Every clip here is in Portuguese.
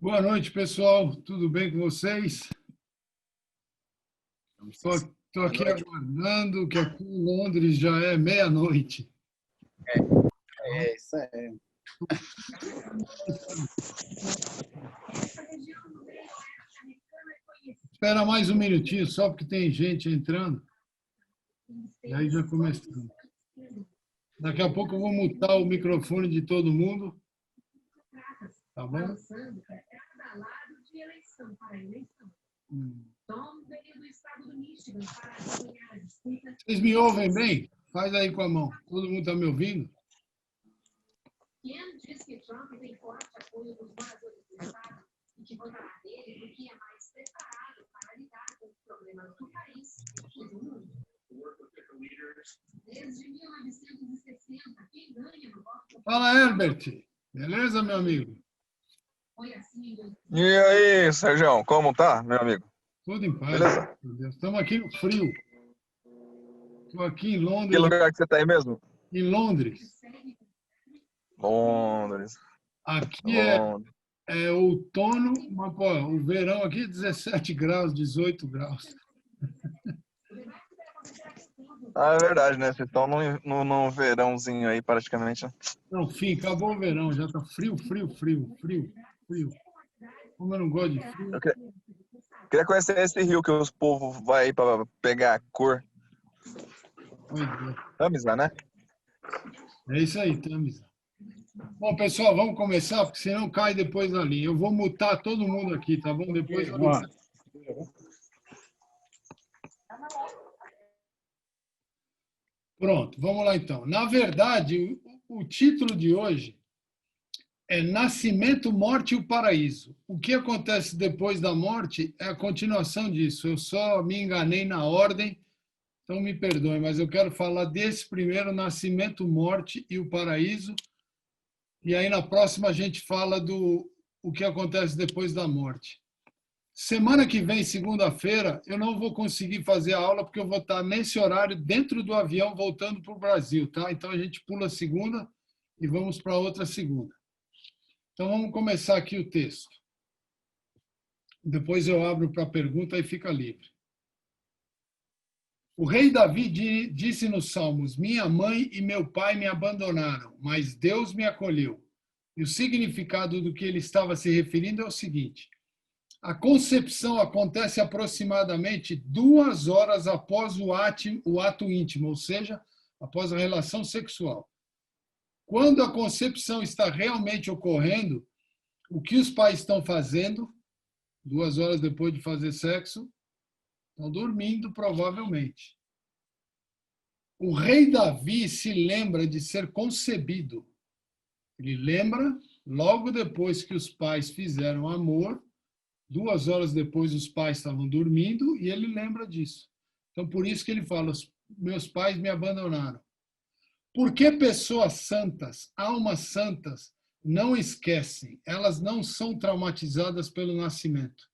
Boa noite, pessoal. Tudo bem com vocês? Estou aqui aguardando, que aqui em Londres já é meia-noite. É isso aí. Espera mais um minutinho, só porque tem gente entrando. E aí já começamos. Daqui a pouco eu vou mutar o microfone de todo mundo. Tá bom? Vocês me ouvem bem? Faz aí com a mão. Todo mundo está me ouvindo? Ian diz que Trump tem forte apoio dos moradores do estado e que votará nele porque é mais preparado para lidar com os problemas do país e do mundo. Desde 1960, quem ganha no voto... Fala, Herbert. Beleza, meu amigo? Foi assim em E aí, Sérgio, como tá, meu amigo? Tudo em paz. Beleza? Meu Deus. Estamos aqui no frio. Estou aqui em Que Londres. lugar que você tá aí mesmo? Em Londres. Londres. Aqui Londres. é outono, mas pô, o verão aqui é 17 graus, 18 graus. Ah, é verdade, né? Vocês estão no verãozinho aí, praticamente. Não, fim, acabou o verão, já está frio, frio, frio, frio, frio. Como eu não gosto de frio. Eu queria conhecer esse rio que os povos vai aí pra pegar a cor. Pois é. Tamisa, né? É isso aí, Tamisa. Bom, pessoal, vamos começar, porque senão cai depois da linha. Eu vou mutar todo mundo aqui, tá bom? Depois eu... Pronto, vamos lá então. Na verdade, o título de hoje é Nascimento, Morte e o Paraíso. O que acontece depois da morte é a continuação disso. Eu só me enganei na ordem, então me perdoem, mas eu quero falar desse primeiro, Nascimento, Morte e o Paraíso. E aí na próxima a gente fala do o que acontece depois da morte. Semana que vem, segunda-feira, eu não vou conseguir fazer a aula porque eu vou estar nesse horário dentro do avião voltando para o Brasil, tá? Então a gente pula a segunda e vamos para outra segunda. Então vamos começar aqui o texto. Depois eu abro para pergunta e fica livre. O rei Davi disse nos Salmos: Minha mãe e meu pai me abandonaram, mas Deus me acolheu. E o significado do que ele estava se referindo é o seguinte: a concepção acontece aproximadamente 2 horas após o ato íntimo, ou seja, após a relação sexual. Quando a concepção está realmente ocorrendo, o que os pais estão fazendo, 2 horas depois de fazer sexo? Estão dormindo, provavelmente. O rei Davi se lembra de ser concebido. Ele lembra, logo depois que os pais fizeram amor, 2 horas depois os pais estavam dormindo e ele lembra disso. Então, por isso que ele fala, meus pais me abandonaram. Por que pessoas santas, almas santas, não esquecem? Elas não são traumatizadas pelo nascimento.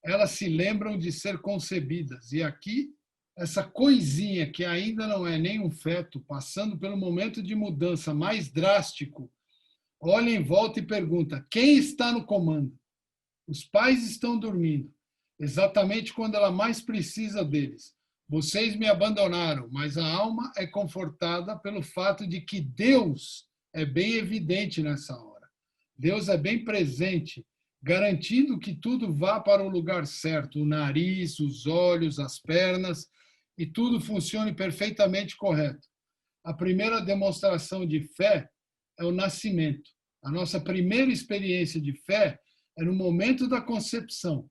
Elas se lembram de ser concebidas. E aqui, essa coisinha que ainda não é nem um feto, passando pelo momento de mudança mais drástico, olha em volta e pergunta, quem está no comando? Os pais estão dormindo, exatamente quando ela mais precisa deles. Vocês me abandonaram, mas a alma é confortada pelo fato de que Deus é bem evidente nessa hora. Deus é bem presente, garantindo que tudo vá para o lugar certo, o nariz, os olhos, as pernas, e tudo funcione perfeitamente correto. A primeira demonstração de fé é o nascimento. A nossa primeira experiência de fé é no momento da concepção.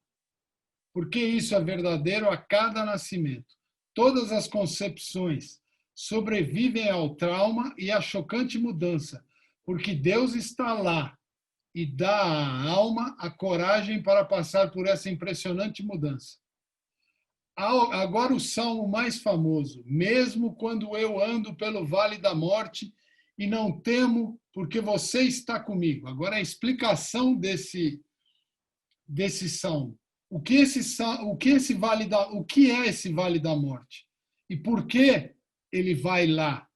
Porque isso é verdadeiro a cada nascimento. Todas as concepções sobrevivem ao trauma e à chocante mudança, porque Deus está lá e dá à alma a coragem para passar por essa impressionante mudança. Agora o salmo mais famoso. Mesmo quando eu ando pelo vale da morte e não temo, porque você está comigo. Agora a explicação desse salmo. O que é esse vale da morte? E por que ele vai lá?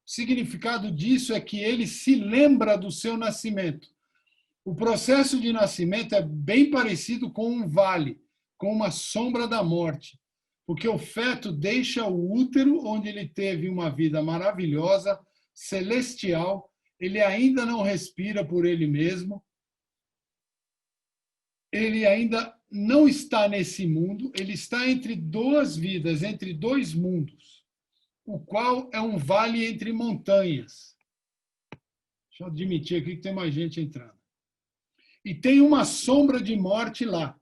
O significado disso é que ele se lembra do seu nascimento. O processo de nascimento é bem parecido com um vale, com uma sombra da morte, porque o feto deixa o útero, onde ele teve uma vida maravilhosa, celestial, ele ainda não respira por ele mesmo, ele ainda não está nesse mundo, ele está entre duas vidas, entre dois mundos, o qual é um vale entre montanhas. Deixa eu admitir aqui que tem mais gente entrando. E tem uma sombra de morte lá,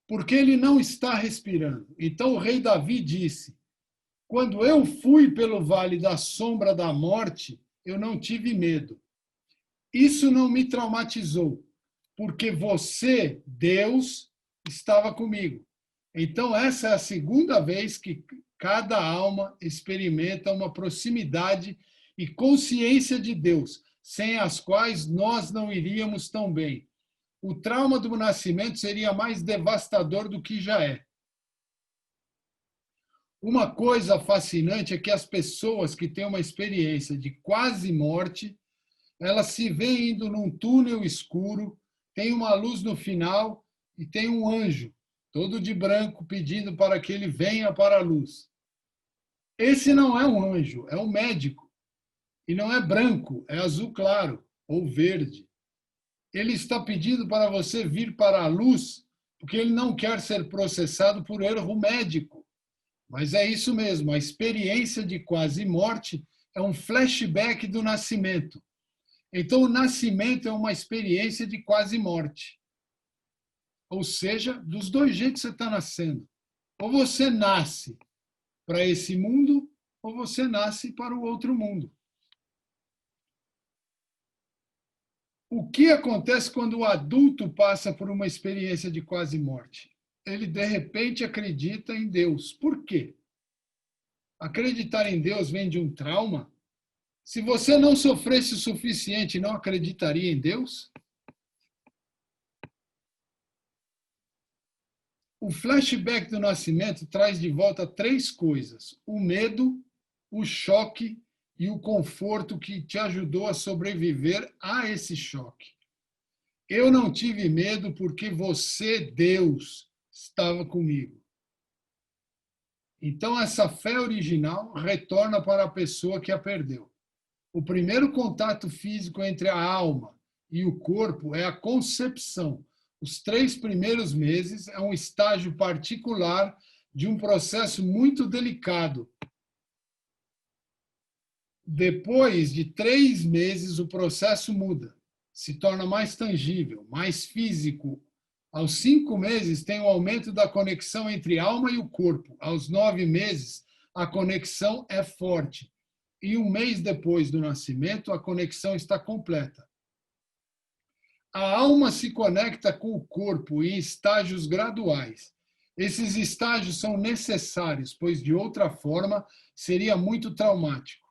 porque ele não está respirando. Então o rei Davi disse: quando eu fui pelo vale da sombra da morte, eu não tive medo. Isso não me traumatizou, porque você, Deus, estava comigo. Então essa é a segunda vez que cada alma experimenta uma proximidade e consciência de Deus, sem as quais nós não iríamos tão bem. O trauma do nascimento seria mais devastador do que já é. Uma coisa fascinante é que as pessoas que têm uma experiência de quase morte, elas se veem indo num túnel escuro, tem uma luz no final e tem um anjo, todo de branco, pedindo para que ele venha para a luz. Esse não é um anjo, é um médico. E não é branco, é azul claro ou verde. Ele está pedindo para você vir para a luz, porque ele não quer ser processado por erro médico. Mas é isso mesmo, a experiência de quase morte é um flashback do nascimento. Então, o nascimento é uma experiência de quase morte. Ou seja, dos dois jeitos você está nascendo. Ou você nasce para esse mundo, ou você nasce para o outro mundo. O que acontece quando o adulto passa por uma experiência de quase morte? Ele, de repente, acredita em Deus. Por quê? Acreditar em Deus vem de um trauma? Se você não sofresse o suficiente, não acreditaria em Deus? O flashback do nascimento traz de volta três coisas: o medo, o choque e o conforto que te ajudou a sobreviver a esse choque. Eu não tive medo porque você, Deus, estava comigo. Então, essa fé original retorna para a pessoa que a perdeu. O primeiro contato físico entre a alma e o corpo é a concepção. Os 3 primeiros meses é um estágio particular de um processo muito delicado. Depois de 3 meses, o processo muda, se torna mais tangível, mais físico. Aos 5 meses, tem um aumento da conexão entre alma e o corpo. Aos 9 meses, a conexão é forte. E 1 mês depois do nascimento, a conexão está completa. A alma se conecta com o corpo em estágios graduais. Esses estágios são necessários, pois de outra forma seria muito traumático.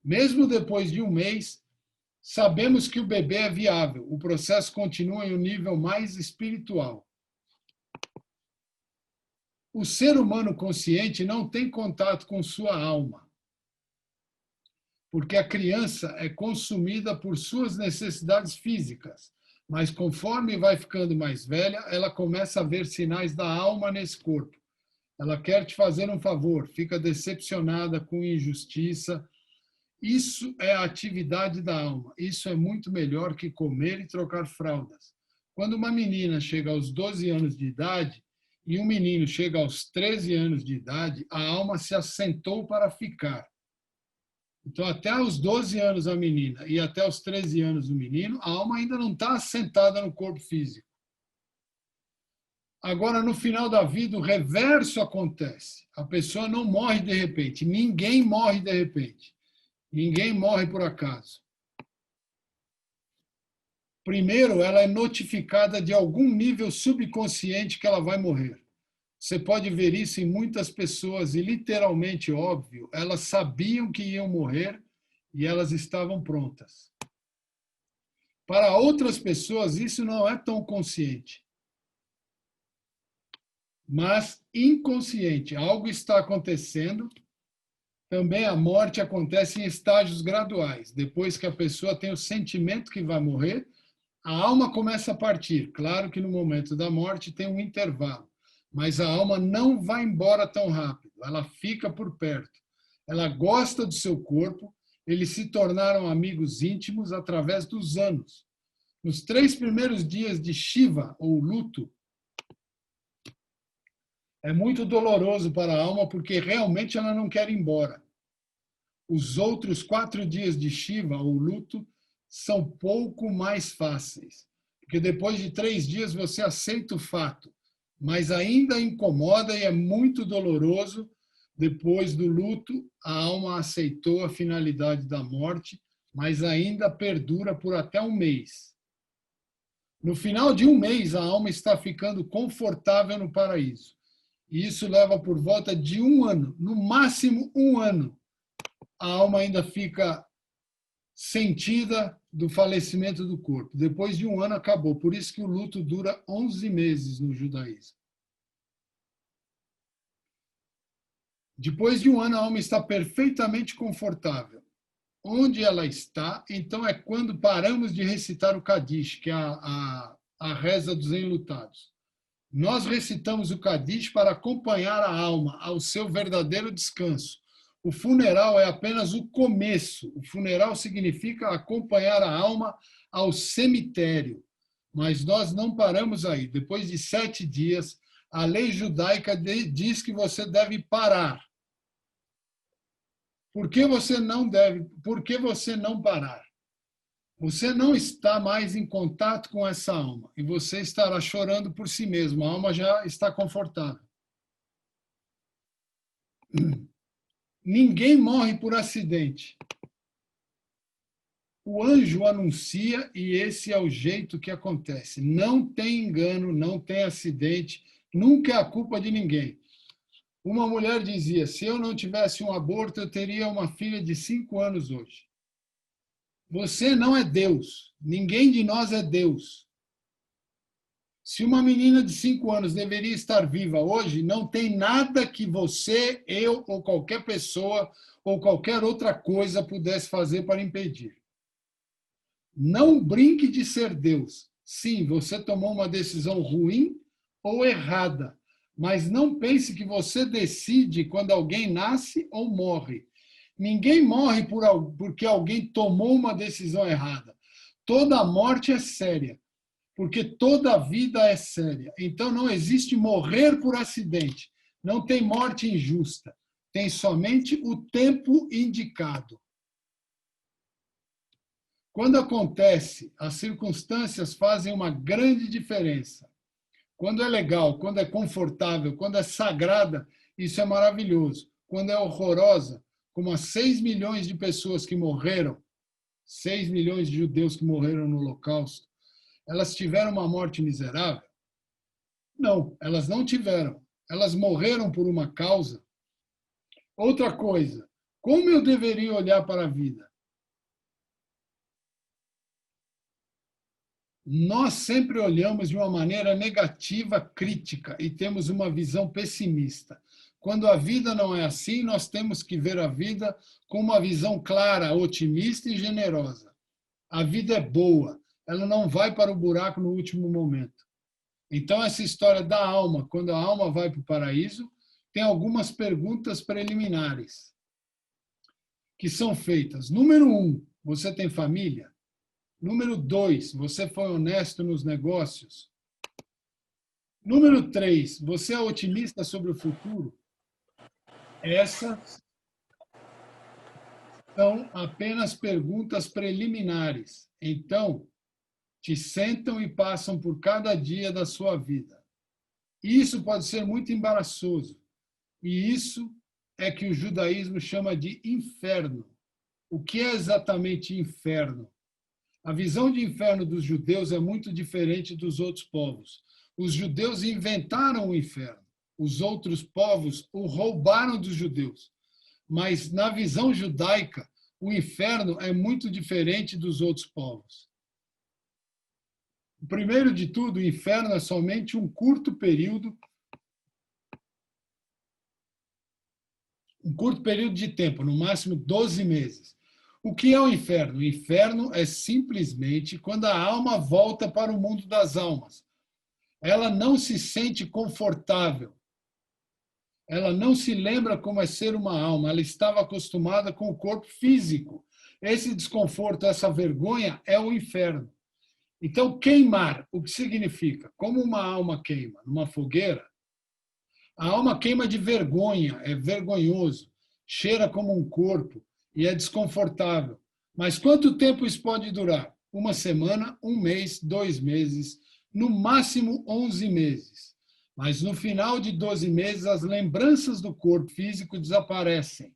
Mesmo depois de 1 mês, sabemos que o bebê é viável. O processo continua em um nível mais espiritual. O ser humano consciente não tem contato com sua alma, porque a criança é consumida por suas necessidades físicas, mas conforme vai ficando mais velha, ela começa a ver sinais da alma nesse corpo. Ela quer te fazer um favor, fica decepcionada com injustiça. Isso é a atividade da alma. Isso é muito melhor que comer e trocar fraldas. Quando uma menina chega aos 12 anos de idade e um menino chega aos 13 anos de idade, a alma se assentou para ficar. Então, até os 12 anos a menina e até os 13 anos o menino, a alma ainda não está assentada no corpo físico. Agora, no final da vida, o reverso acontece. A pessoa não morre de repente. Ninguém morre de repente. Ninguém morre por acaso. Primeiro, ela é notificada de algum nível subconsciente que ela vai morrer. Você pode ver isso em muitas pessoas e, literalmente óbvio, elas sabiam que iam morrer e elas estavam prontas. Para outras pessoas, isso não é tão consciente, mas inconsciente. Algo está acontecendo. Também a morte acontece em estágios graduais. Depois que a pessoa tem o sentimento que vai morrer, A alma começa a partir. Claro que no momento da morte tem um intervalo, mas a alma não vai embora tão rápido. Ela fica por perto. Ela gosta do seu corpo. Eles se tornaram amigos íntimos através dos anos. Nos 3 primeiros dias de Shiva, ou luto, é muito doloroso para a alma porque realmente ela não quer ir embora. Os outros 4 dias de Shiva, ou luto, são pouco mais fáceis, porque depois de 3 dias você aceita o fato, mas ainda incomoda e é muito doloroso. Depois do luto, a alma aceitou a finalidade da morte, mas ainda perdura por até um mês. No final de um mês, a alma está ficando confortável no paraíso. E isso leva por volta de 1 ano, no máximo 1 ano. A alma ainda fica sentida do falecimento do corpo. Depois de 1 ano, acabou. Por isso que o luto dura 11 meses no judaísmo. Depois de 1 ano, a alma está perfeitamente confortável. Onde ela está, então, é quando paramos de recitar o Kadish, que é a reza dos enlutados. Nós recitamos o Kadish para acompanhar a alma ao seu verdadeiro descanso. O funeral é apenas o começo. O funeral significa acompanhar a alma ao cemitério. Mas nós não paramos aí. Depois de 7 dias, a lei judaica diz que você deve parar. Por que você não deve? Por que você não parar? Você não está mais em contato com essa alma e você estará chorando por si mesmo. A alma já está confortável. Ninguém morre por acidente. O anjo anuncia e esse é o jeito que acontece. Não tem engano, não tem acidente, nunca é a culpa de ninguém. Uma mulher dizia, se eu não tivesse um aborto, eu teria uma filha de 5 anos hoje. Você não é Deus. Ninguém de nós é Deus. Se uma menina de 5 anos deveria estar viva hoje, não tem nada que você, eu ou qualquer pessoa ou qualquer outra coisa pudesse fazer para impedir. Não brinque de ser Deus. Sim, você tomou uma decisão ruim ou errada, mas não pense que você decide quando alguém nasce ou morre. Ninguém morre porque alguém tomou uma decisão errada. Toda morte é séria, porque toda vida é séria. Então não existe morrer por acidente. Não tem morte injusta. Tem somente o tempo indicado. Quando acontece, as circunstâncias fazem uma grande diferença. Quando é legal, quando é confortável, quando é sagrada, isso é maravilhoso. Quando é horrorosa, como as 6 milhões de pessoas que morreram, 6 milhões de judeus que morreram no Holocausto, elas tiveram uma morte miserável? Não, elas não tiveram. Elas morreram por uma causa. Outra coisa, como eu deveria olhar para a vida? Nós sempre olhamos de uma maneira negativa, crítica, e temos uma visão pessimista. Quando a vida não é assim, nós temos que ver a vida com uma visão clara, otimista e generosa. A vida é boa, ela não vai para o buraco no último momento. Então, essa história da alma, quando a alma vai para o paraíso, tem algumas perguntas preliminares que são feitas. Número 1, você tem família? Número 2, você foi honesto nos negócios? Número 3, você é otimista sobre o futuro? Essas são apenas perguntas preliminares. Então, te sentam e passam por cada dia da sua vida. Isso pode ser muito embaraçoso. E isso é que o judaísmo chama de inferno. O que é exatamente inferno? A visão de inferno dos judeus é muito diferente dos outros povos. Os judeus inventaram o inferno. Os outros povos o roubaram dos judeus. Mas, na visão judaica, o inferno é muito diferente dos outros povos. Primeiro de tudo, o inferno é somente um curto período de tempo, no máximo 12 meses. O que é o inferno? O inferno é simplesmente quando a alma volta para o mundo das almas. Ela não se sente confortável. Ela não se lembra como é ser uma alma. Ela estava acostumada com o corpo físico. Esse desconforto, essa vergonha é o inferno. Então, queimar, o que significa? Como uma alma queima numa fogueira, a alma queima de vergonha, é vergonhoso, cheira como um corpo e é desconfortável. Mas quanto tempo isso pode durar? Uma semana, um mês, 2 meses, no máximo 11 meses. Mas no final de 12 meses, as lembranças do corpo físico desaparecem.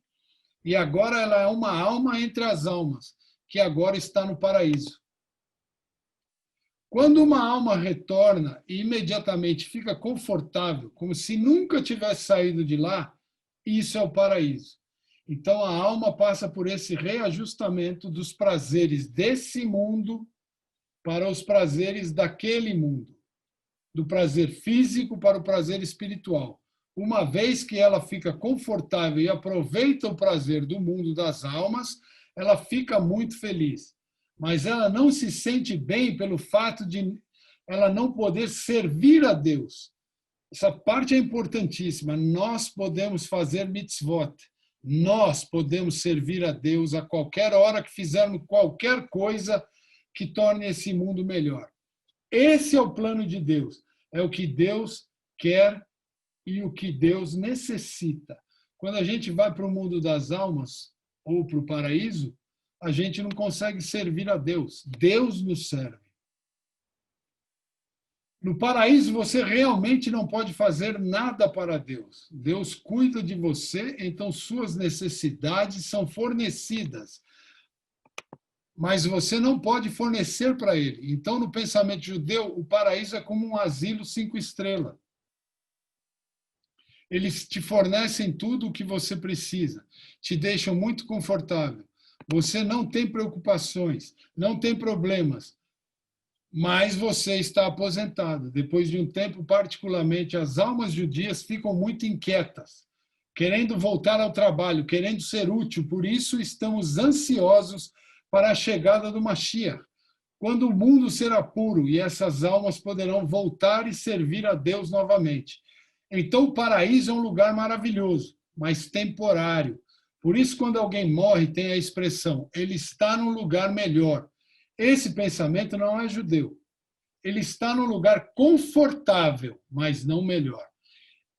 E agora ela é uma alma entre as almas, que agora está no paraíso. Quando uma alma retorna e imediatamente fica confortável, como se nunca tivesse saído de lá, isso é o paraíso. Então a alma passa por esse reajustamento dos prazeres desse mundo para os prazeres daquele mundo, do prazer físico para o prazer espiritual. Uma vez que ela fica confortável e aproveita o prazer do mundo das almas, ela fica muito feliz. Mas ela não se sente bem pelo fato de ela não poder servir a Deus. Essa parte é importantíssima. Nós podemos fazer mitzvot. Nós podemos servir a Deus a qualquer hora que fizermos qualquer coisa que torne esse mundo melhor. Esse é o plano de Deus. É o que Deus quer e o que Deus necessita. Quando a gente vai para o mundo das almas ou para o paraíso, a gente não consegue servir a Deus. Deus nos serve. No paraíso, você realmente não pode fazer nada para Deus. Deus cuida de você, então suas necessidades são fornecidas. Mas você não pode fornecer para ele. Então, no pensamento judeu, o paraíso é como um asilo 5 estrelas. Eles te fornecem tudo o que você precisa, te deixam muito confortável. Você não tem preocupações, não tem problemas, mas você está aposentado. Depois de um tempo, particularmente, as almas judias ficam muito inquietas, querendo voltar ao trabalho, querendo ser útil. Por isso, estamos ansiosos para a chegada do Mashiach, quando o mundo será puro e essas almas poderão voltar e servir a Deus novamente. Então, o paraíso é um lugar maravilhoso, mas temporário. Por isso, quando alguém morre, tem a expressão, ele está num lugar melhor. Esse pensamento não é judeu. Ele está num lugar confortável, mas não melhor.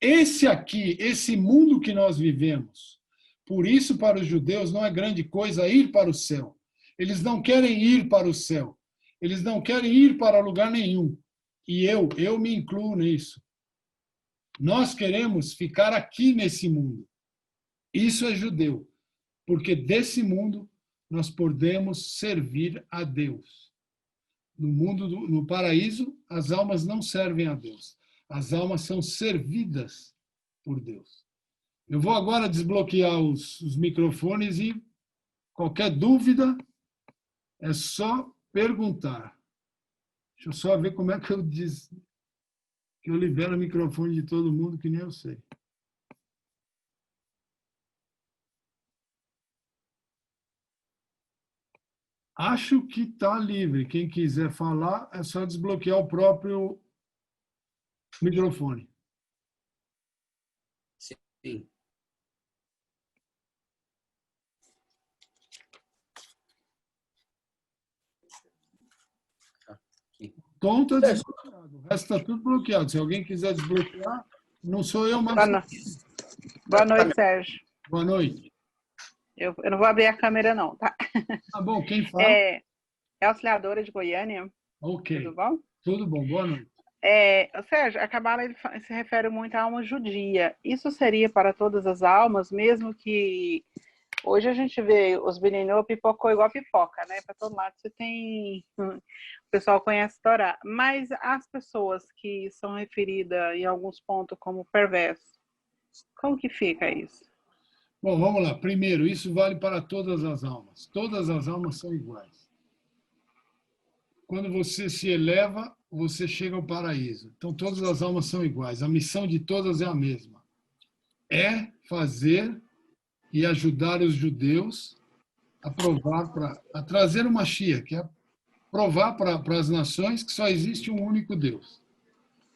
Esse aqui, esse mundo que nós vivemos, por isso, para os judeus, não é grande coisa ir para o céu. Eles não querem ir para o céu. Eles não querem ir para lugar nenhum. E eu me incluo nisso. Nós queremos ficar aqui nesse mundo. Isso é judeu, porque desse mundo nós podemos servir a Deus. No paraíso, as almas não servem a Deus. As almas são servidas por Deus. Eu vou agora desbloquear os microfones e qualquer dúvida é só perguntar. Deixa eu só ver como é que eu libero o microfone de todo mundo, que nem eu sei. Acho que está livre. Quem quiser falar, é só desbloquear o próprio microfone. Sim. Tom está desbloqueado. O resto está tudo bloqueado. Se alguém quiser desbloquear, não sou eu, mas... Boa noite, Sérgio. Boa noite. Eu não vou abrir a câmera, não, tá? Tá bom, quem fala? É auxiliadora de Goiânia. Ok. Tudo bom? Tudo bom, boa noite. Sérgio, a Cabala se refere muito à alma judia. Isso seria para todas as almas, mesmo que hoje a gente vê os Beninu pipocou igual pipoca, né? Para todo lado você tem... O pessoal conhece Torá. Mas as pessoas que são referidas em alguns pontos como perversos, como que fica isso? Bom, vamos lá. Primeiro, isso vale para todas as almas. Todas as almas são iguais. Quando você se eleva, você chega ao paraíso. Então, todas as almas são iguais. A missão de todas é a mesma. É fazer e ajudar os judeus a trazer uma Mashiach, que é provar para as nações que só existe um único Deus.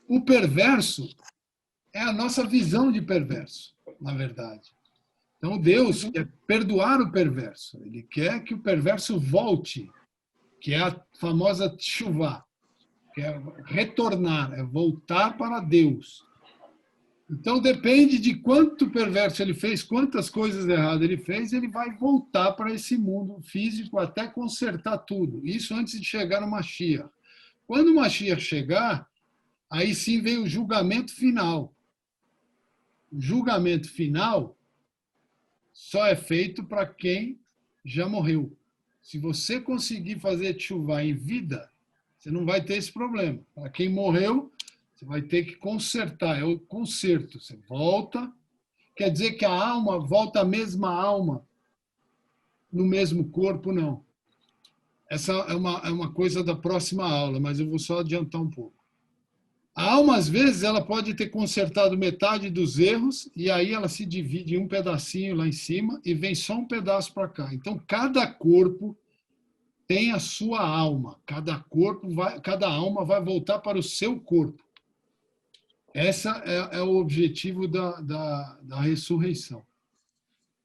O perverso é a nossa visão de perverso, na verdade. Então, Deus quer perdoar o perverso. Ele quer que o perverso volte, que é a famosa teshuvá, que é retornar, é voltar para Deus. Então, depende de quanto perverso ele fez, quantas coisas erradas ele fez, ele vai voltar para esse mundo físico até consertar tudo. Isso antes de chegar no Mashiach. Quando o Mashiach chegar, aí sim vem o julgamento final. O julgamento final só é feito para quem já morreu. Se você conseguir fazer teshuvá em vida, você não vai ter esse problema. Para quem morreu, você vai ter que consertar, é o conserto. Você volta, quer dizer que a alma volta a mesma alma no mesmo corpo, não. Essa é uma coisa da próxima aula, mas eu vou só adiantar um pouco. A alma, às vezes, ela pode ter consertado metade dos erros e aí ela se divide em um pedacinho lá em cima e vem só um pedaço para cá. Então, cada corpo tem a sua alma. Cada alma vai voltar para o seu corpo. Esse é o objetivo da ressurreição.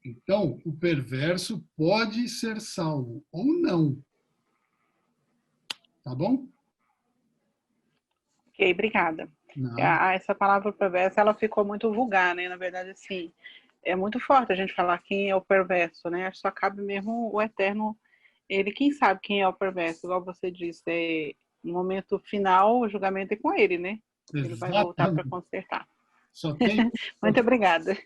Então, o perverso pode ser salvo ou não. Tá bom? Ok, obrigada. Essa palavra perverso, ela ficou muito vulgar, né? Na verdade, assim, é muito forte a gente falar quem é o perverso, né? Acho que só cabe mesmo o Eterno, ele quem sabe quem é o perverso, igual você disse, no momento final, o julgamento é com ele, né? Ele vai voltar para consertar. Muito obrigada.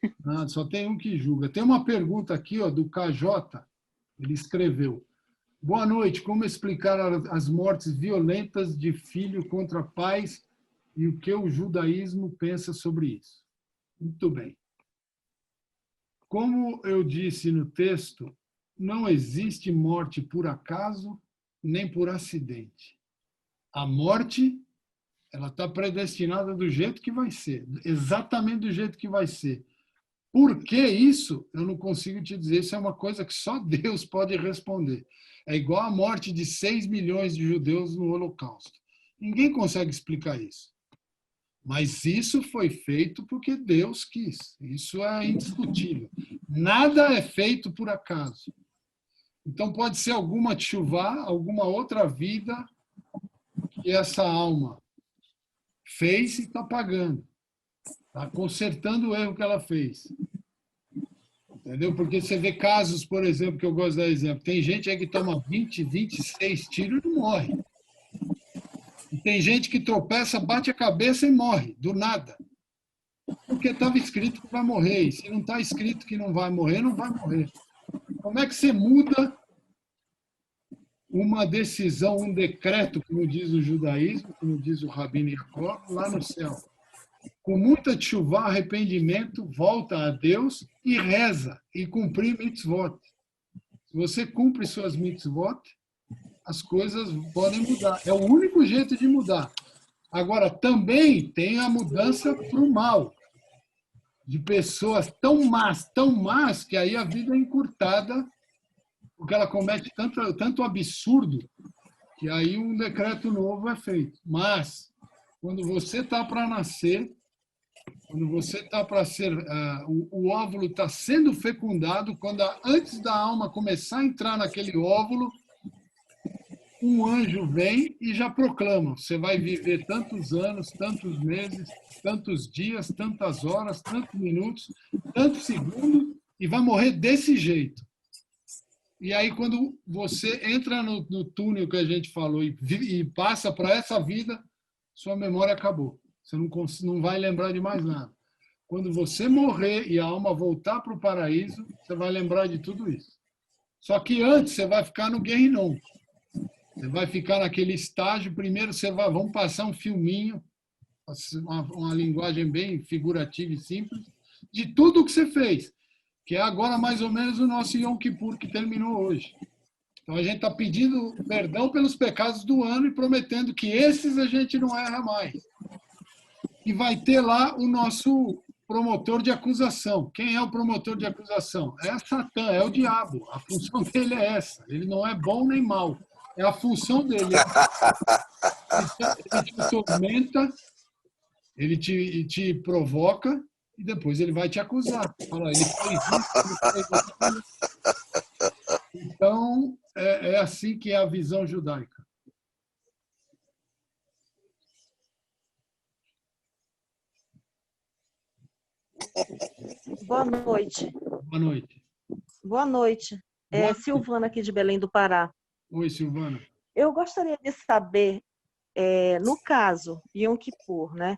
Só tem um que julga. Tem uma pergunta aqui, ó, do KJ, ele escreveu: boa noite, como explicar as mortes violentas de filho contra pais e o que o judaísmo pensa sobre isso? Muito bem. Como eu disse no texto, não existe morte por acaso nem por acidente. A morte, ela está predestinada do jeito que vai ser, exatamente do jeito que vai ser. Por que isso? Eu não consigo te dizer, isso é uma coisa que só Deus pode responder. É igual a morte de 6 milhões de judeus no Holocausto. Ninguém consegue explicar isso. Mas isso foi feito porque Deus quis. Isso é indiscutível. Nada é feito por acaso. Então pode ser alguma teshuvá, alguma outra vida que essa alma fez e está pagando. Está consertando o erro que ela fez. Entendeu? Porque você vê casos, por exemplo, que eu gosto de dar exemplo. Tem gente aí que toma 20, 26 tiros e não morre. E tem gente que tropeça, bate a cabeça e morre, do nada. Porque estava escrito que vai morrer. E se não está escrito que não vai morrer, não vai morrer. Como é que você muda uma decisão, um decreto, como diz o judaísmo, como diz o Rabino Yaakov, lá no céu? Com muita teshuvá, arrependimento, volta a Deus e reza, e cumprir mitzvot. Se você cumpre suas mitzvot, as coisas podem mudar. É o único jeito de mudar. Agora, também tem a mudança para o mal, de pessoas tão más, que aí a vida é encurtada, porque ela comete tanto absurdo, que aí um decreto novo é feito. Mas, quando você está para nascer, quando você está para ser, o óvulo está sendo fecundado, antes da alma começar a entrar naquele óvulo, um anjo vem e já proclama: você vai viver tantos anos, tantos meses, tantos dias, tantas horas, tantos minutos, tantos segundos, e vai morrer desse jeito. E aí, quando você entra no túnel que a gente falou e passa para essa vida, sua memória acabou. Você não vai lembrar de mais nada. Quando você morrer e a alma voltar para o paraíso, você vai lembrar de tudo isso. Só que antes você vai ficar no Guerrinom. Você vai ficar naquele estágio. Primeiro vamos passar um filminho, uma linguagem bem figurativa e simples, de tudo o que você fez, que é agora mais ou menos o nosso Yom Kippur, que terminou hoje. Então a gente está pedindo perdão pelos pecados do ano e prometendo que esses a gente não erra mais. E vai ter lá o nosso promotor de acusação. Quem é o promotor de acusação? É Satã, é o diabo. A função dele é essa. Ele não é bom nem mal. É a função dele. Ele te atormenta, ele te provoca e depois ele vai te acusar. Fala, ele fez isso, ele fez aquilo. Então, é assim que é a visão judaica. Boa noite. Boa noite. Boa noite. Boa noite. Silvana aqui de Belém do Pará. Oi, Silvana. Eu gostaria de saber, no caso, Yom Kippur, né?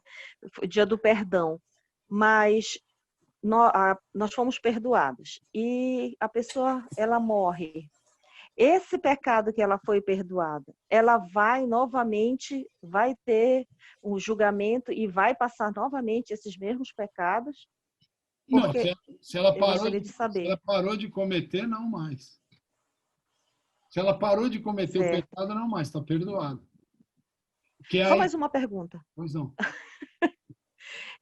Dia do perdão, mas nós fomos perdoados e a pessoa, ela morre. Esse pecado que ela foi perdoada, ela vai novamente, vai ter um julgamento e vai passar novamente esses mesmos pecados? Não, Porque se ela eu gostaria de saber. se ela parou de cometer, não mais. Se ela parou de cometer o pecado, não mais, está perdoada. Só mais uma pergunta. Pois não.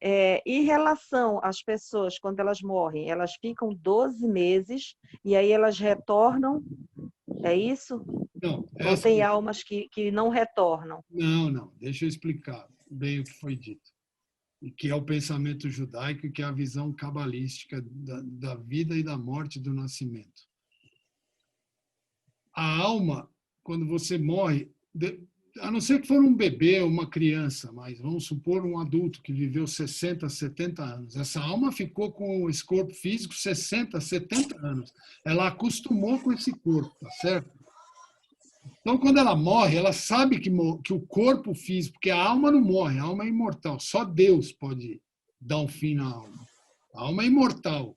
Em relação às pessoas, quando elas morrem, elas ficam 12 meses e aí elas retornam, é isso? Não. Ou tem almas que não retornam? Não. Deixa eu explicar bem o que foi dito. E que é o pensamento judaico, que é a visão cabalística da vida e da morte, do nascimento. A alma, quando você morre, a não ser que for um bebê ou uma criança, mas vamos supor um adulto que viveu 60, 70 anos. Essa alma ficou com esse corpo físico 60, 70 anos. Ela acostumou com esse corpo, tá certo? Então, quando ela morre, ela sabe que o corpo físico, porque a alma não morre, a alma é imortal. Só Deus pode dar um fim na alma. A alma é imortal.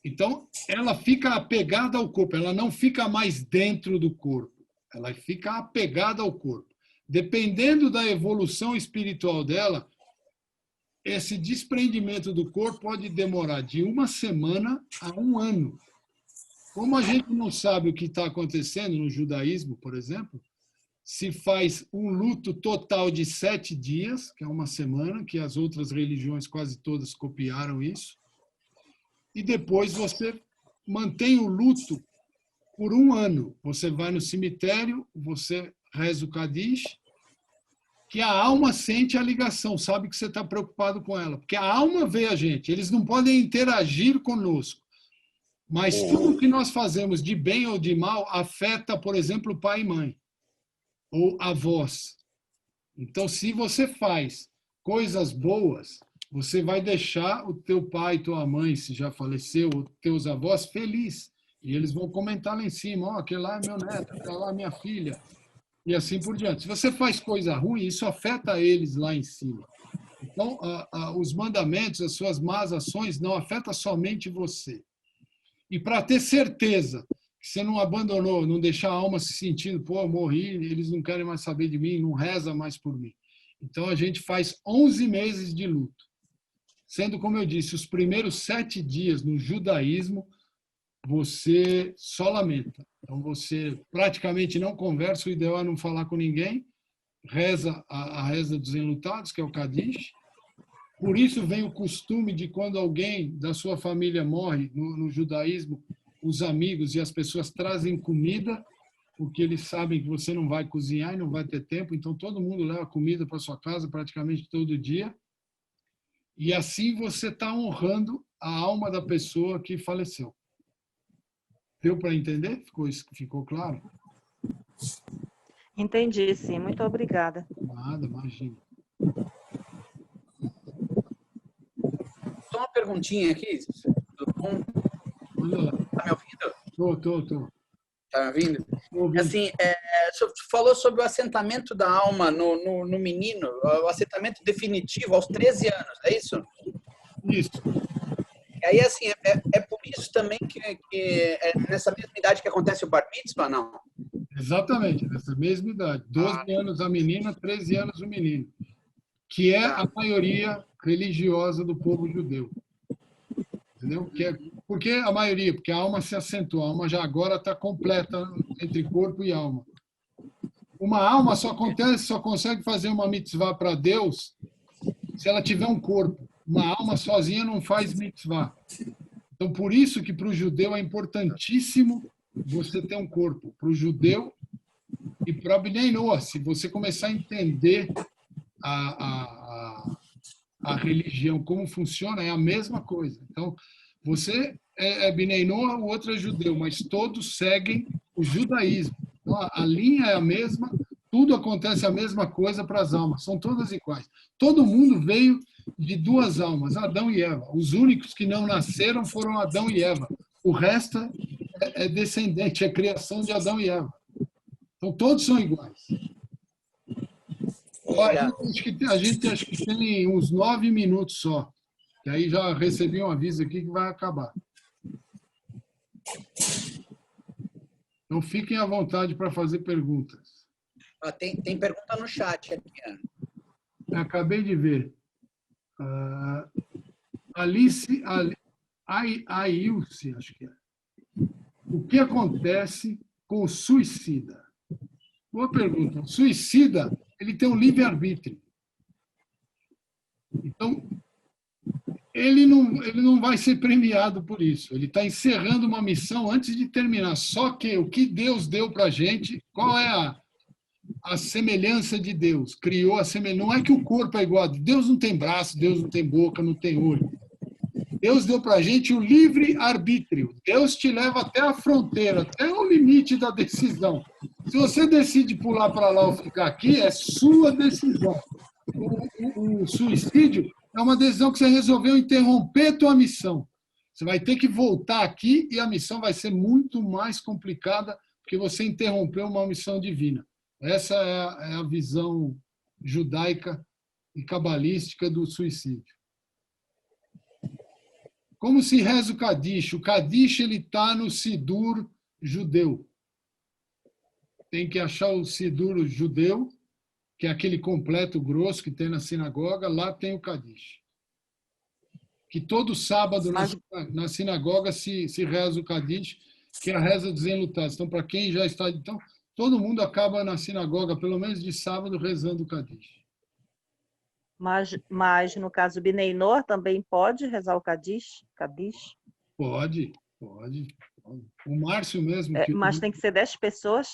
Então, ela fica apegada ao corpo, ela não fica mais dentro do corpo. Ela fica apegada ao corpo. Dependendo da evolução espiritual dela, esse desprendimento do corpo pode demorar de 1 semana a 1 ano. Como a gente não sabe o que está acontecendo no judaísmo, por exemplo, se faz um luto total de 7 dias, que é 1 semana, que as outras religiões quase todas copiaram isso, e depois você mantém o luto por 1 ano. Você vai no cemitério, você reza o Kadish, que a alma sente a ligação, sabe que você está preocupado com ela. Porque a alma vê a gente, eles não podem interagir conosco. Mas tudo que nós fazemos de bem ou de mal afeta, por exemplo, o pai e mãe, ou avós. Então, se você faz coisas boas, você vai deixar o teu pai, tua mãe, se já faleceu, ou teus avós, feliz. E eles vão comentar lá em cima, aquele lá é meu neto, aquela lá é minha filha, e assim por diante. Se você faz coisa ruim, isso afeta eles lá em cima. Então, os mandamentos, as suas más ações, não afetam somente você. E para ter certeza que você não abandonou, não deixar a alma se sentindo, pô, eu morri, eles não querem mais saber de mim, não reza mais por mim. Então, a gente faz 11 meses de luto. Sendo, como eu disse, os primeiros 7 dias no judaísmo, você só lamenta. Então, você praticamente não conversa, o ideal é não falar com ninguém, reza a reza dos enlutados, que é o Kadish. Por isso vem o costume de quando alguém da sua família morre, no judaísmo, os amigos e as pessoas trazem comida, porque eles sabem que você não vai cozinhar e não vai ter tempo, então todo mundo leva comida para sua casa praticamente todo dia. E assim você está honrando a alma da pessoa que faleceu. Deu para entender? Ficou claro? Entendi, sim. Muito obrigada. Nada, imagina. Só uma perguntinha aqui. Tudo bom? Olha lá. Tá me ouvindo? Tô. Tá me ouvindo? ouvindo. Assim, você falou sobre o assentamento da alma no menino, o assentamento definitivo aos 13 anos, é isso? Isso. Aí, assim, é por isso também que é nessa mesma idade que acontece o bar mitzvah, não? Exatamente, nessa mesma idade. 12 anos a menina, 13 anos o menino. Que é a maioria religiosa do povo judeu. Entendeu? Por que a maioria? Porque a alma se assentou. A alma já agora está completa entre corpo e alma. Uma alma só consegue fazer uma mitzvah para Deus se ela tiver um corpo. uma alma sozinha não faz mitzvah. Então, por isso que para o judeu é importantíssimo você ter um corpo. Para o judeu e para o Bnei Noach, se você começar a entender a religião, como funciona, é a mesma coisa. Então, você é Bnei Noach, o outro é judeu, mas todos seguem o judaísmo. Então, a linha é a mesma, tudo acontece a mesma coisa para as almas, são todas iguais. Todo mundo veio de duas almas, Adão e Eva. Os únicos que não nasceram foram Adão e Eva. O resto é descendente, é criação de Adão e Eva. Então, todos são iguais. Olha, a gente acho que tem uns 9 minutos só. Que aí já recebi um aviso aqui que vai acabar. Então, fiquem à vontade para fazer perguntas. Tem pergunta no chat aqui. Acabei de ver. Ailce, acho que é. O que acontece com o suicida? Boa pergunta. O suicida, ele tem um livre-arbítrio. Então, ele não vai ser premiado por isso. Ele está encerrando uma missão antes de terminar. Só que o que Deus deu para a gente, qual é a semelhança de Deus? Criou a semelhança. Não é que o corpo é igual a Deus. Deus não tem braço, Deus não tem boca, não tem olho. Deus deu para a gente o livre-arbítrio. Deus te leva até a fronteira, até o limite da decisão. Se você decide pular para lá ou ficar aqui, é sua decisão. O suicídio é uma decisão que você resolveu interromper tua missão. Você vai ter que voltar aqui e a missão vai ser muito mais complicada porque você interrompeu uma missão divina. Essa é a visão judaica e cabalística do suicídio. Como se reza o Kadish? O Kadish está no Sidur judeu. Tem que achar o Sidur judeu, que é aquele completo grosso que tem na sinagoga, lá tem o Kadish. Que todo sábado na sinagoga se reza o Kadish, que é a reza dos enlutados. Então, para quem já está... Então, todo mundo acaba na sinagoga, pelo menos de sábado, rezando o Kadish. Mas no caso, Bnei Noach também pode rezar o Kadish? Pode. O Márcio mesmo... mas tem que ser 10 pessoas?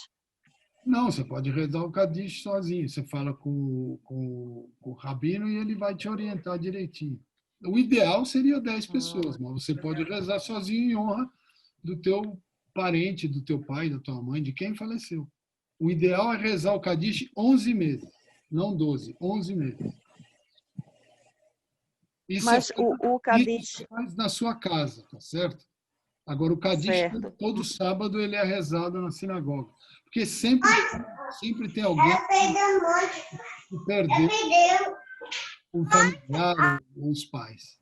Não, você pode rezar o Kadish sozinho. Você fala com o rabino e ele vai te orientar direitinho. O ideal seria 10 pessoas, mas você pode rezar sozinho em honra do teu parente, do teu pai, da tua mãe, de quem faleceu. O ideal é rezar o Kadish 11 meses, não 12, 11 meses. Isso mas o Kadish... faz na sua casa, tá certo? Agora, o Kadish, todo sábado, ele é rezado na sinagoga. Porque sempre tem alguém que perdeu o familiar ou os pais.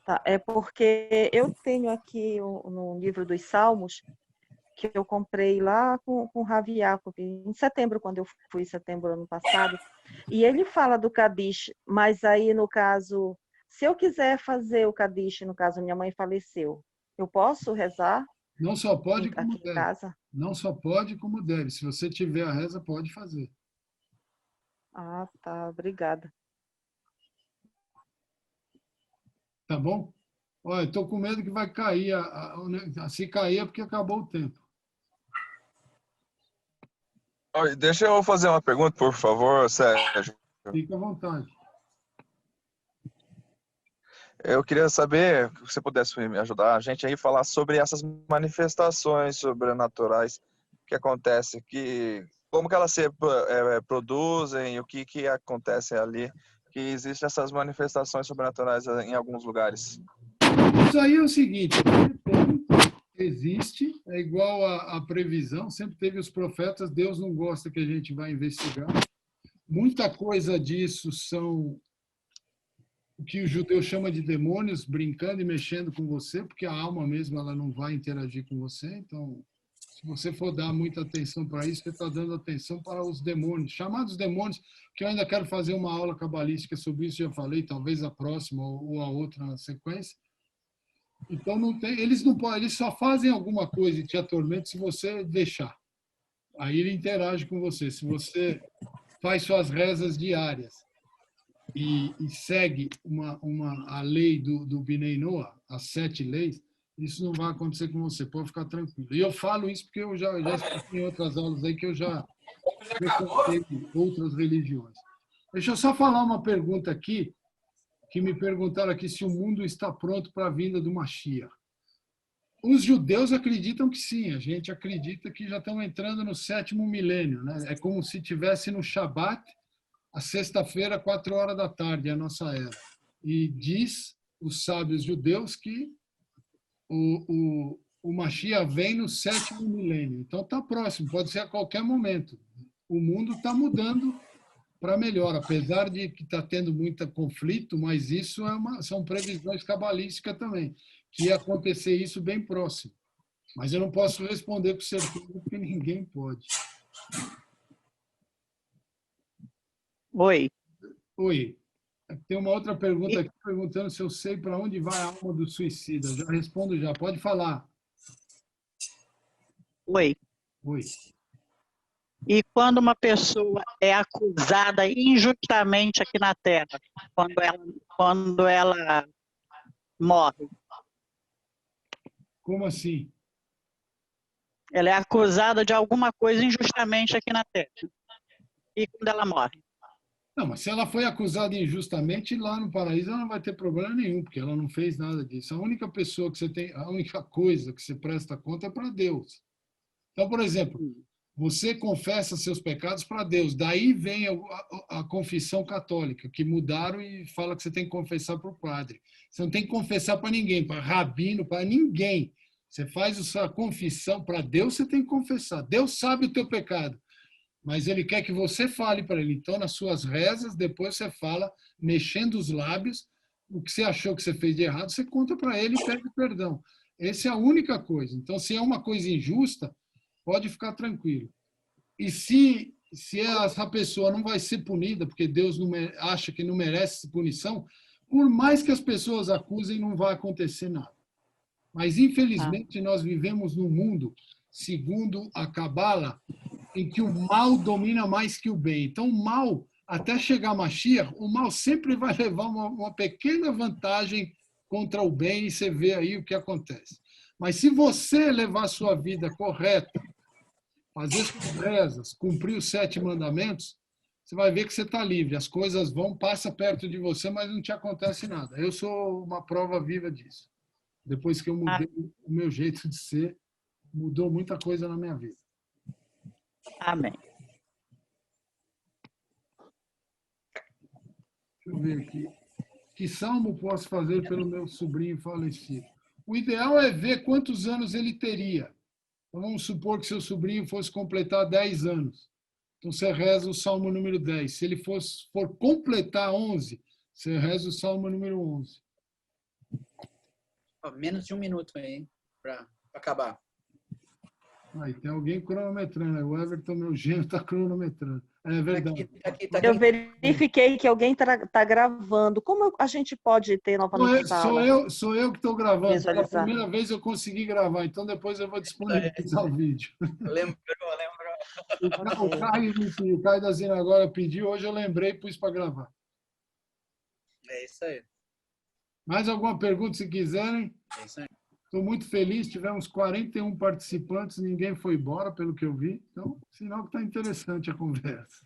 Tá, é porque eu tenho aqui no livro dos Salmos, que eu comprei lá com o Rav Jacob, em setembro, quando eu fui em setembro ano passado, e ele fala do Kadish, mas aí, no caso, se eu quiser fazer o Kadish, no caso, minha mãe faleceu, eu posso rezar? Não só pode, como aqui deve. Em casa? Não só pode, como deve. Se você tiver a reza, pode fazer. Ah, tá. Obrigada. Tá bom? Olha, estou com medo que vai cair. Se cair é porque acabou o tempo. Deixa eu fazer uma pergunta, por favor, Sérgio. Fique à vontade. Eu queria saber, se você pudesse me ajudar a gente aí a falar sobre essas manifestações sobrenaturais que acontecem, como que elas se produzem, o que acontece ali, que existem essas manifestações sobrenaturais em alguns lugares. Isso aí é o seguinte, existe, é igual a previsão, sempre teve os profetas, Deus não gosta que a gente vá investigar. Muita coisa disso são o que o judeu chama de demônios, brincando e mexendo com você, porque a alma mesmo ela não vai interagir com você. Então, se você for dar muita atenção para isso, você está dando atenção para os demônios, chamados demônios, que eu ainda quero fazer uma aula cabalística sobre isso, já falei, talvez a próxima ou a outra na sequência. Então, eles não podem, eles só fazem alguma coisa e te atormentam se você deixar. Aí ele interage com você. Se você faz suas rezas diárias e segue a lei do Bnei Noah, as 7 leis, isso não vai acontecer com você, pode ficar tranquilo. E eu falo isso porque eu já expliquei em outras aulas aí que eu já frequentei outras religiões. Deixa eu só falar uma pergunta aqui, que me perguntaram aqui se o mundo está pronto para a vinda do Mashiach. Os judeus acreditam que sim, a gente acredita que já estão entrando no 7º milênio, né? É como se tivesse no Shabat, a sexta-feira, 4 horas da tarde, é a nossa era. E diz os sábios judeus que o Mashiach vem no 7º milênio. Então está próximo, pode ser a qualquer momento. O mundo está mudando para melhor, apesar de que está tendo muito conflito, mas isso são previsões cabalísticas também, que ia acontecer isso bem próximo. Mas eu não posso responder com certeza, porque ninguém pode. Oi. Oi. Tem uma outra pergunta aqui perguntando se eu sei para onde vai a alma do suicida. Já respondo já. Pode falar. Oi. Oi. E quando uma pessoa é acusada injustamente aqui na Terra, quando ela morre? Como assim? Ela é acusada de alguma coisa injustamente aqui na Terra. E quando ela morre? Não, mas se ela foi acusada injustamente, lá no paraíso ela não vai ter problema nenhum, porque ela não fez nada disso. A única pessoa que você tem, a única coisa que você presta conta é para Deus. Então, por exemplo, você confessa seus pecados para Deus. Daí vem a confissão católica, que mudaram e fala que você tem que confessar para o padre. Você não tem que confessar para ninguém, para rabino, para ninguém. Você faz a sua confissão para Deus, você tem que confessar. Deus sabe o teu pecado, mas Ele quer que você fale para Ele. Então, nas suas rezas, depois você fala, mexendo os lábios, o que você achou que você fez de errado, você conta para Ele e pede perdão. Essa é a única coisa. Então, se é uma coisa injusta, pode ficar tranquilo. E se essa pessoa não vai ser punida, porque Deus acha que não merece punição, por mais que as pessoas acusem, não vai acontecer nada. Mas, infelizmente, nós vivemos num mundo, segundo a Cabala, em que o mal domina mais que o bem. Então, o mal, até chegar a Mashiach, o mal sempre vai levar uma pequena vantagem contra o bem, e você vê aí o que acontece. Mas se você levar a sua vida correta, fazer suas rezas, cumprir os 7 mandamentos, você vai ver que você está livre. As coisas passa perto de você, mas não te acontece nada. Eu sou uma prova viva disso. Depois que eu mudei o meu jeito de ser, mudou muita coisa na minha vida. Amém. Deixa eu ver aqui. Que salmo posso fazer pelo meu sobrinho falecido? O ideal é ver quantos anos ele teria. Então, vamos supor que seu sobrinho fosse completar 10 anos. Então, você reza o salmo número 10. Se ele for completar 11, você reza o salmo número 11. Menos de 1 minuto aí, para acabar. Aí, tem alguém cronometrando. O Everton, meu gênio, está cronometrando. É verdade. Tá aqui. Eu verifiquei que alguém está gravando. Como a gente pode ter novamente sala? Sou eu que estou gravando. Pela Visualizar. primeira vez eu consegui gravar, então depois eu vou disponibilizar o vídeo. Lembrou. O Caio da Zina agora pediu, hoje eu lembrei e pus para gravar. É isso aí. Mais alguma pergunta, se quiserem? É isso aí. Estou muito feliz, tivemos 41 participantes, ninguém foi embora, pelo que eu vi. Então, sinal que está interessante a conversa.